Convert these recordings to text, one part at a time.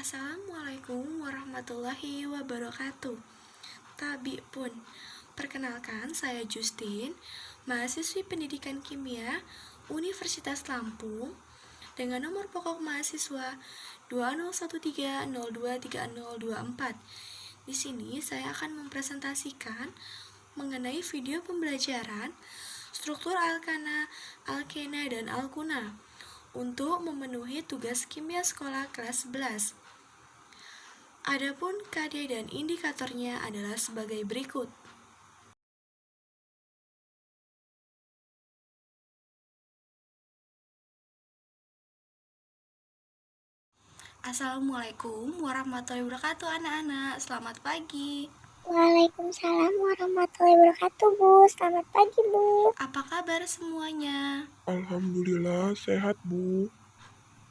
Assalamualaikum warahmatullahi wabarakatuh. Tabi pun, perkenalkan saya Justin, mahasiswi pendidikan kimia Universitas Lampung dengan nomor pokok mahasiswa 2013023024. Di sini saya akan mempresentasikan mengenai video pembelajaran struktur alkana, alkena, dan alkuna untuk memenuhi tugas kimia sekolah kelas 11. Adapun KD dan indikatornya adalah sebagai berikut. Assalamualaikum warahmatullahi wabarakatuh anak-anak. Selamat pagi. Waalaikumsalam warahmatullahi wabarakatuh, Bu. Selamat pagi, Bu. Apa kabar semuanya? Alhamdulillah sehat, Bu.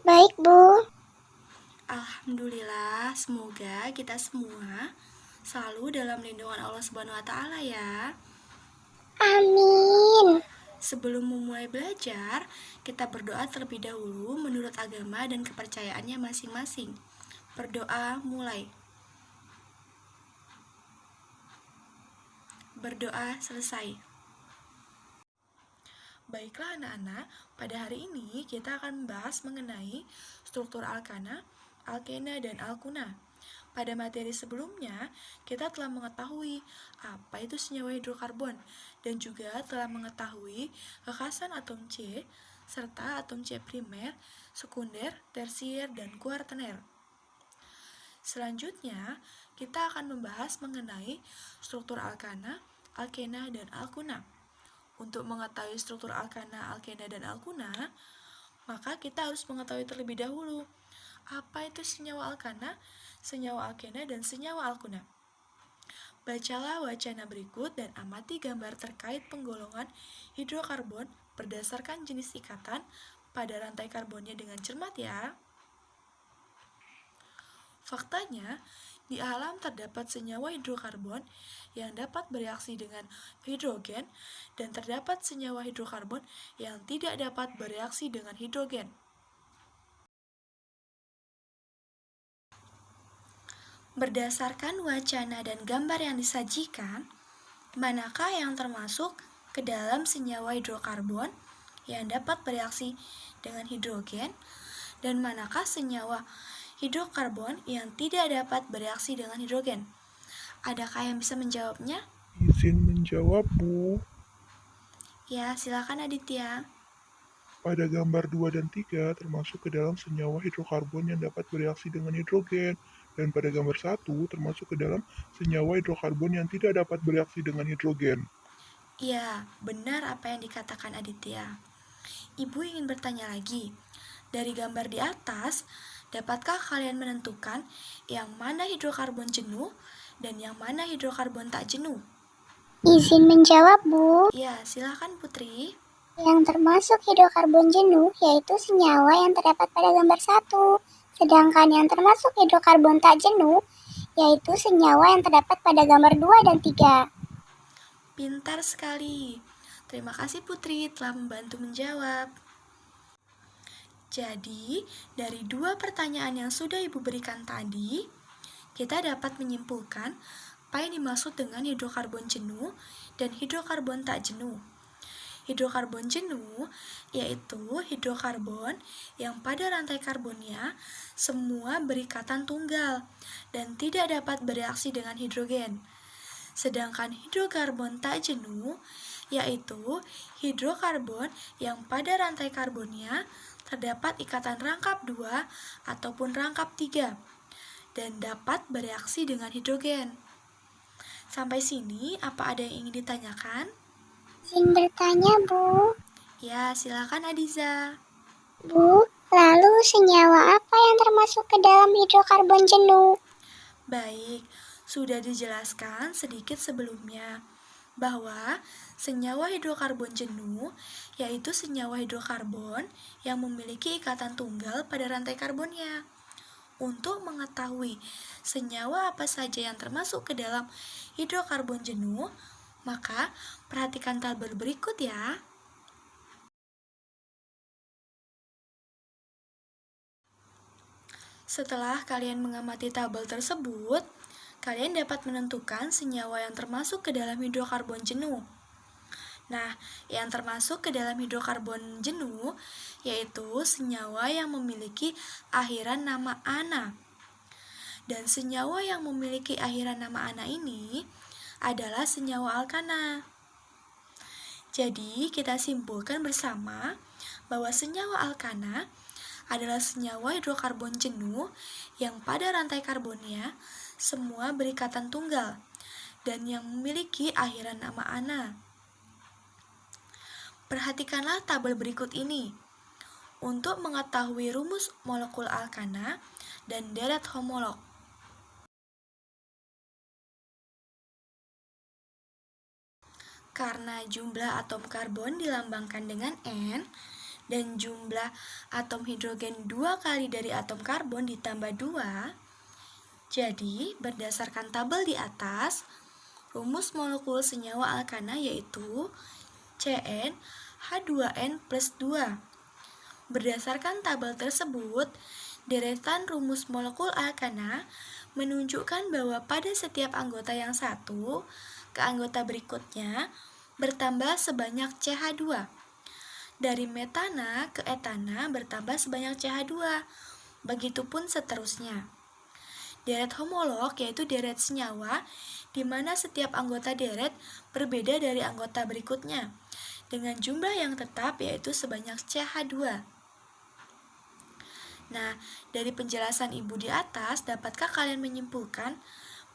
Baik, Bu. Alhamdulillah, semoga kita semua selalu dalam lindungan Allah Subhanahu wa taala ya. Amin. Sebelum memulai belajar, kita berdoa terlebih dahulu menurut agama dan kepercayaannya masing-masing. Berdoa mulai. Berdoa selesai. Baiklah anak-anak, pada hari ini kita akan membahas mengenai struktur alkana, alkena, dan alkuna. Pada materi sebelumnya, kita telah mengetahui apa itu senyawa hidrokarbon dan juga telah mengetahui kekhasan atom C serta atom C primer, sekunder, tersier, dan kuartener. Selanjutnya, kita akan membahas mengenai struktur alkana, alkena, dan alkuna. Untuk mengetahui struktur alkana, alkena, dan alkuna, maka kita harus mengetahui terlebih dahulu apa itu senyawa alkana, senyawa alkena, dan senyawa alkuna. Bacalah wacana berikut dan amati gambar terkait penggolongan hidrokarbon berdasarkan jenis ikatan pada rantai karbonnya dengan cermat ya. Faktanya, di alam terdapat senyawa hidrokarbon yang dapat bereaksi dengan hidrogen dan terdapat senyawa hidrokarbon yang tidak dapat bereaksi dengan hidrogen. Berdasarkan wacana dan gambar yang disajikan, manakah yang termasuk ke dalam senyawa hidrokarbon yang dapat bereaksi dengan hidrogen dan manakah senyawa hidrokarbon yang tidak dapat bereaksi dengan hidrogen? Adakah yang bisa menjawabnya? Izin menjawab, Bu. Ya, silakan Aditya. Pada gambar 2 dan 3 termasuk ke dalam senyawa hidrokarbon yang dapat bereaksi dengan hidrogen. Dan pada gambar 1 termasuk ke dalam senyawa hidrokarbon yang tidak dapat bereaksi dengan hidrogen. Ya, benar apa yang dikatakan Aditya. Ibu ingin bertanya lagi. Dari gambar di atas, dapatkah kalian menentukan yang mana hidrokarbon jenuh dan yang mana hidrokarbon tak jenuh? Izin menjawab, Bu. Ya, silakan Putri. Yang termasuk hidrokarbon jenuh yaitu senyawa yang terdapat pada gambar 1. Sedangkan yang termasuk hidrokarbon tak jenuh yaitu senyawa yang terdapat pada gambar 2 dan 3. Pintar sekali. Terima kasih Putri telah membantu menjawab. Jadi, dari dua pertanyaan yang sudah Ibu berikan tadi, kita dapat menyimpulkan apa yang dimaksud dengan hidrokarbon jenuh dan hidrokarbon tak jenuh. Hidrokarbon jenuh yaitu hidrokarbon yang pada rantai karbonnya semua berikatan tunggal dan tidak dapat bereaksi dengan hidrogen. Sedangkan hidrokarbon tak jenuh yaitu hidrokarbon yang pada rantai karbonnya terdapat ikatan rangkap 2 ataupun rangkap 3 dan dapat bereaksi dengan hidrogen. Sampai sini, apa ada yang ingin ditanyakan? Izin bertanya, Bu. Ya, silakan Adiza. Bu, lalu senyawa apa yang termasuk ke dalam hidrokarbon jenuh? Baik, sudah dijelaskan sedikit sebelumnya bahwa senyawa hidrokarbon jenuh yaitu senyawa hidrokarbon yang memiliki ikatan tunggal pada rantai karbonnya. Untuk mengetahui senyawa apa saja yang termasuk ke dalam hidrokarbon jenuh, maka perhatikan tabel berikut ya. Setelah kalian mengamati tabel tersebut, kalian dapat menentukan senyawa yang termasuk ke dalam hidrokarbon jenuh. Nah, yang termasuk ke dalam hidrokarbon jenuh yaitu senyawa yang memiliki akhiran nama ana. Dan senyawa yang memiliki akhiran nama ana ini adalah senyawa alkana. Jadi, kita simpulkan bersama bahwa senyawa alkana adalah senyawa hidrokarbon jenuh yang pada rantai karbonnya semua berikatan tunggal dan yang memiliki akhiran nama ana. Perhatikanlah tabel berikut ini untuk mengetahui rumus molekul alkana dan deret homolog. Karena jumlah atom karbon dilambangkan dengan N dan jumlah atom hidrogen 2 kali dari atom karbon ditambah 2, jadi berdasarkan tabel di atas, rumus molekul senyawa alkana yaitu CnH2n plus 2. Berdasarkan tabel tersebut, deretan rumus molekul alkana menunjukkan bahwa pada setiap anggota yang satu ke anggota berikutnya bertambah sebanyak CH2. Dari metana ke etana bertambah sebanyak CH2. Begitupun seterusnya. Deret homolog yaitu deret senyawa di mana setiap anggota deret berbeda dari anggota berikutnya dengan jumlah yang tetap yaitu sebanyak CH2. Nah, dari penjelasan Ibu di atas, dapatkah kalian menyimpulkan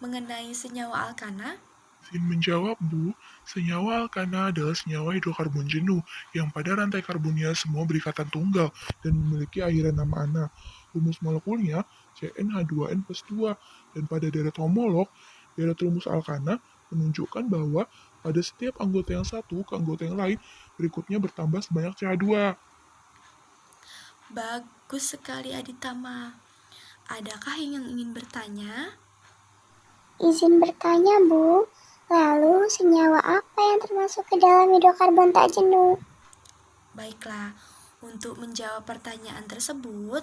mengenai senyawa alkana? Sin menjawab, Bu. Senyawa alkana adalah senyawa hidrokarbon jenuh yang pada rantai karbonnya semua berikatan tunggal dan memiliki akhiran nama ana. Rumus molekulnya CnH2n plus 2 dan pada deret homolog, deret rumus alkana menunjukkan bahwa pada setiap anggota yang satu ke anggota yang lain berikutnya bertambah sebanyak CH2. Bagus sekali Aditama. Adakah yang ingin bertanya? Izin bertanya, Bu. Lalu, senyawa apa yang termasuk ke dalam hidrokarbon tak jenuh? Baiklah, untuk menjawab pertanyaan tersebut,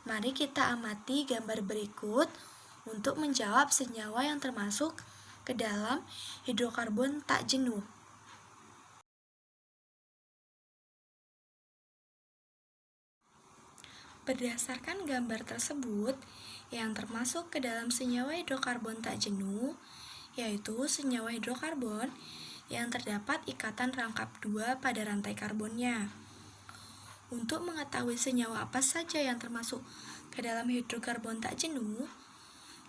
mari kita amati gambar berikut untuk menjawab senyawa yang termasuk ke dalam hidrokarbon tak jenuh. Berdasarkan gambar tersebut, yang termasuk ke dalam senyawa hidrokarbon tak jenuh yaitu senyawa hidrokarbon yang terdapat ikatan rangkap 2 pada rantai karbonnya. Untuk mengetahui senyawa apa saja yang termasuk ke dalam hidrokarbon tak jenuh,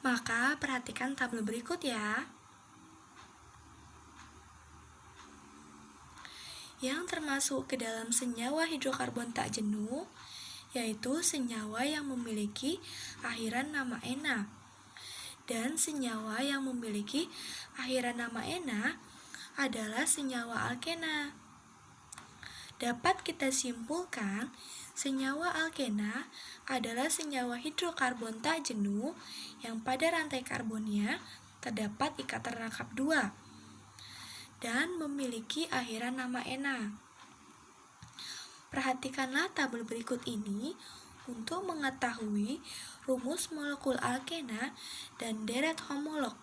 maka perhatikan tabel berikut ya. Yang termasuk ke dalam senyawa hidrokarbon tak jenuh yaitu senyawa yang memiliki akhiran nama ena. Dan senyawa yang memiliki akhiran nama ena adalah senyawa alkena. Dapat kita simpulkan, senyawa alkena adalah senyawa hidrokarbon tak jenuh yang pada rantai karbonnya terdapat ikatan rangkap 2 dan memiliki akhiran nama ena. Perhatikanlah tabel berikut ini untuk mengetahui rumus molekul alkena dan deret homolog.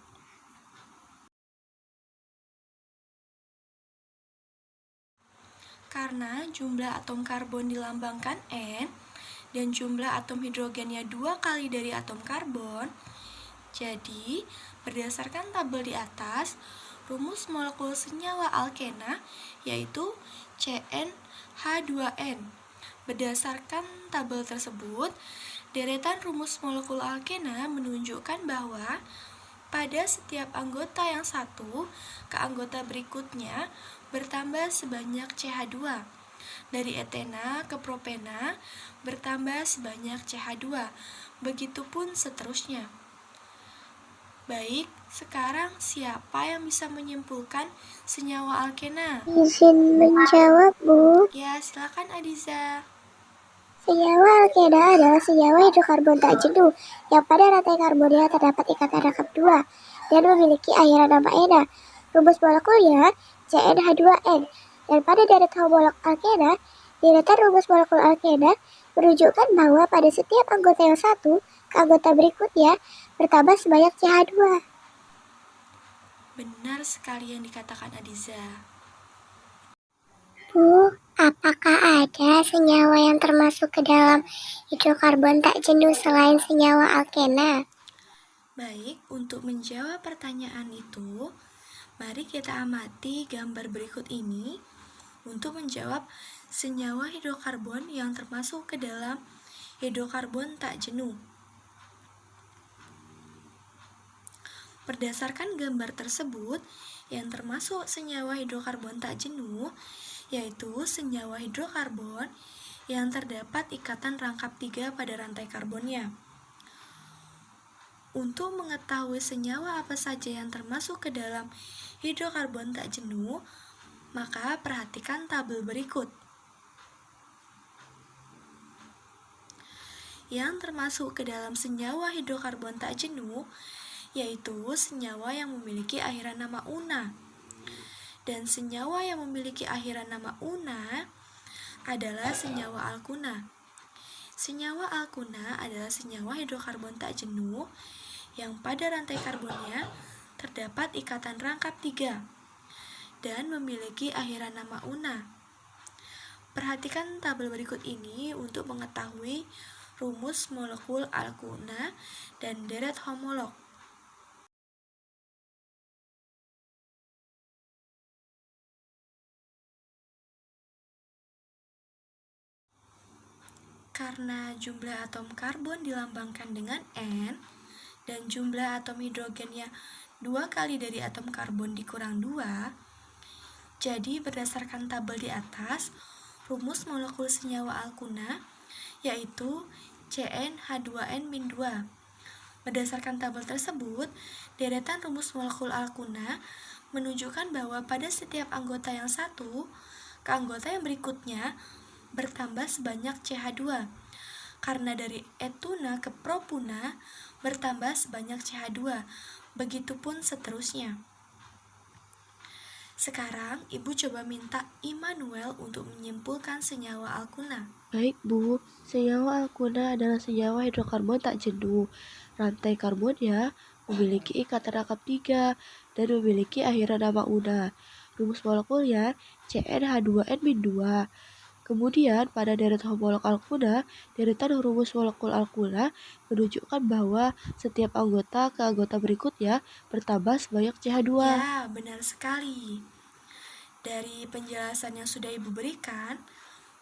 Karena jumlah atom karbon dilambangkan N dan jumlah atom hidrogennya 2 kali dari atom karbon, jadi berdasarkan tabel di atas, rumus molekul senyawa alkena yaitu CnH2n. Berdasarkan tabel tersebut, deretan rumus molekul alkena menunjukkan bahwa pada setiap anggota yang satu ke anggota berikutnya bertambah sebanyak CH2. Dari etena ke propena bertambah sebanyak CH2. Begitupun seterusnya. Baik, sekarang siapa yang bisa menyimpulkan senyawa alkena? Izin menjawab, Bu. Ya, silakan Adiza. Senyawa alkena adalah senyawa hidrokarbon tak jenuh yang pada rantai karbonnya terdapat ikatan rangkap 2 dan memiliki akhiran nama ena. Rumus molekulnya CnH2n dan pada deret homolog alkena, deretan rumus molekul alkena menunjukkan bahwa pada setiap anggota yang satu ke anggota berikutnya bertambah sebanyak CH2. Benar sekali yang dikatakan Adiza. Bu, apakah ada senyawa yang termasuk ke dalam hidrokarbon tak jenuh selain senyawa alkena? Baik, untuk menjawab pertanyaan itu, mari kita amati gambar berikut ini untuk menjawab senyawa hidrokarbon yang termasuk ke dalam hidrokarbon tak jenuh. Berdasarkan gambar tersebut, yang termasuk senyawa hidrokarbon tak jenuh yaitu senyawa hidrokarbon yang terdapat ikatan rangkap 3 pada rantai karbonnya. Untuk mengetahui senyawa apa saja yang termasuk ke dalam hidrokarbon tak jenuh, maka perhatikan tabel berikut. Yang termasuk ke dalam senyawa hidrokarbon tak jenuh yaitu senyawa yang memiliki akhiran nama una. Dan senyawa yang memiliki akhiran nama una adalah senyawa alkuna. Senyawa alkuna adalah senyawa hidrokarbon tak jenuh yang pada rantai karbonnya terdapat ikatan rangkap 3 dan memiliki akhiran nama una. Perhatikan tabel berikut ini untuk mengetahui rumus molekul alkuna dan deret homolog. Karena jumlah atom karbon dilambangkan dengan N dan jumlah atom hidrogennya 2 kali dari atom karbon dikurang 2, jadi berdasarkan tabel di atas, rumus molekul senyawa alkuna yaitu CnH2n-2. Berdasarkan tabel tersebut, deretan rumus molekul alkuna menunjukkan bahwa pada setiap anggota yang satu ke anggota yang berikutnya bertambah sebanyak CH2. Karena dari etuna ke propuna bertambah sebanyak CH2. Begitupun seterusnya. Sekarang, Ibu coba minta Immanuel untuk menyimpulkan senyawa alkuna. Baik, Bu. Senyawa alkuna adalah senyawa hidrokarbon tak jenuh. Rantai karbonnya memiliki ikatan rangkap 3 dan memiliki akhiran nama una. Rumus molekulnya CnH2n-2. Kemudian, pada deret homolog alkuna, deretan rumus molekul alkuna menunjukkan bahwa setiap anggota ke anggota berikutnya bertambah sebanyak CH2. Ya, benar sekali. Dari penjelasan yang sudah Ibu berikan,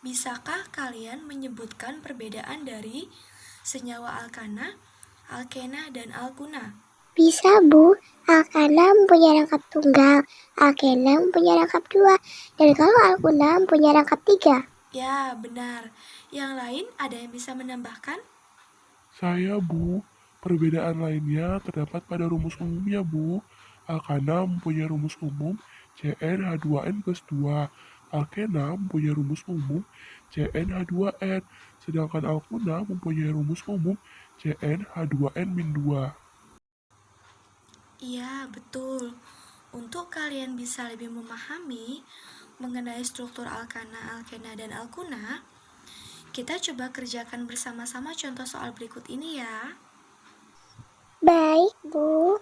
bisakah kalian menyebutkan perbedaan dari senyawa alkana, alkena, dan alkuna? Bisa, Bu. Alkana mempunyai rangkap tunggal, alkena mempunyai rangkap 2, dan kalau alkuna mempunyai rangkap 3. Ya, benar. Yang lain ada yang bisa menambahkan? Saya, Bu. Perbedaan lainnya terdapat pada rumus umumnya, Bu. Alkana mempunyai rumus umum CnH2n plus 2. Alkena mempunyai rumus umum CnH2n, sedangkan alkuna mempunyai rumus umum CnH2n-2. Iya, betul. Untuk kalian bisa lebih memahami mengenai struktur alkana, alkena, dan alkuna, kita coba kerjakan bersama-sama contoh soal berikut ini ya. Baik, Bu.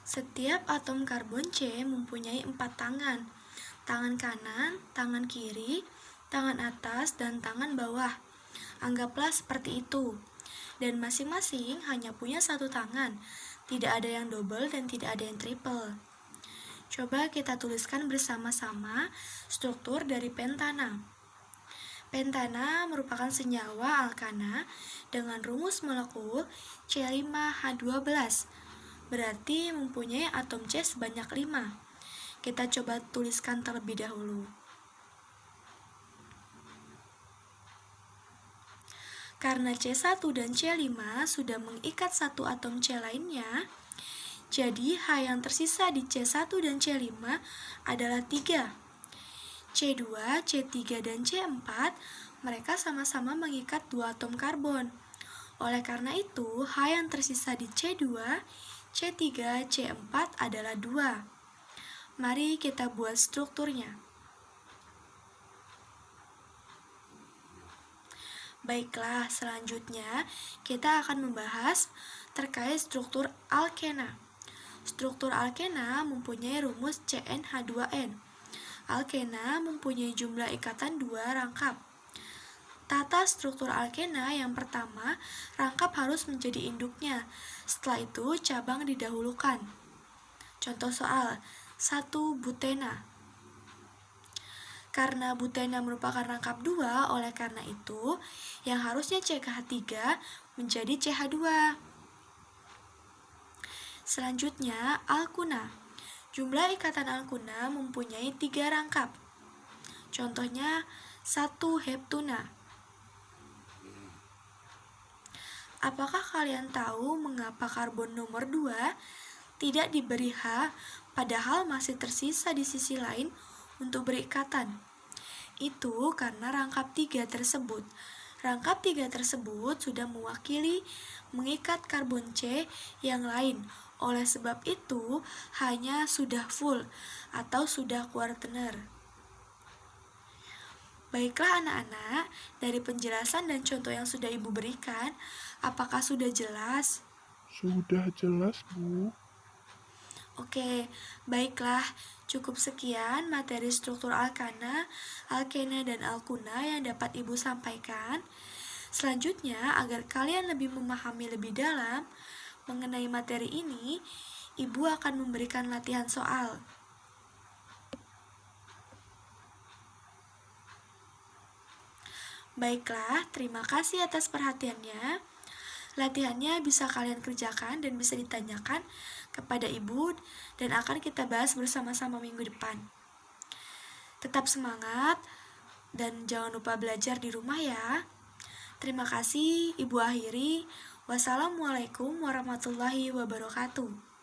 Setiap atom karbon C mempunyai 4 tangan. Tangan kanan, tangan kiri, tangan atas, dan tangan bawah. Anggaplah seperti itu. Dan masing-masing hanya punya 1 tangan. Tidak ada yang double dan tidak ada yang triple. Coba kita tuliskan bersama-sama struktur dari pentana. Pentana merupakan senyawa alkana dengan rumus molekul C5H12. Berarti mempunyai atom C sebanyak 5. Kita coba tuliskan terlebih dahulu. Karena C1 dan C5 sudah mengikat satu atom C lainnya, jadi H yang tersisa di C1 dan C5 adalah 3. C2, C3, dan C4 mereka sama-sama mengikat 2 atom karbon. Oleh karena itu, H yang tersisa di C2, C3, C4 adalah 2. Mari kita buat strukturnya. Baiklah, selanjutnya kita akan membahas terkait struktur alkena. Struktur alkena mempunyai rumus CnH2n. Alkena mempunyai jumlah ikatan 2 rangkap. Tata struktur alkena yang pertama, rangkap harus menjadi induknya. Setelah itu, cabang didahulukan. Contoh soal 1 butena. Karena butena merupakan rangkap 2, oleh karena itu, yang harusnya CH3 menjadi CH2. Selanjutnya, alkuna. Jumlah ikatan alkuna mempunyai 3 rangkap. Contohnya, 1 heptuna. Apakah kalian tahu mengapa karbon nomor 2 tidak diberi H, padahal masih tersisa di sisi lain untuk berikatan? Itu karena rangkap 3 tersebut. Rangkap 3 tersebut sudah mewakili mengikat karbon C yang lain. Oleh sebab itu, hanya sudah full atau sudah kuartener. Baiklah anak-anak, dari penjelasan dan contoh yang sudah Ibu berikan, apakah sudah jelas? Sudah jelas, Bu. Oke, baiklah. Cukup sekian materi struktur alkana, alkena, dan alkuna yang dapat Ibu sampaikan. Selanjutnya, agar kalian lebih memahami lebih dalam mengenai materi ini, Ibu akan memberikan latihan soal. Baiklah, terima kasih atas perhatiannya. Latihannya bisa kalian kerjakan dan bisa ditanyakan kepada Ibu dan akan kita bahas bersama-sama minggu depan. Tetap semangat dan jangan lupa belajar di rumah ya. Terima kasih, Ibu akhiri. Wassalamualaikum warahmatullahi wabarakatuh.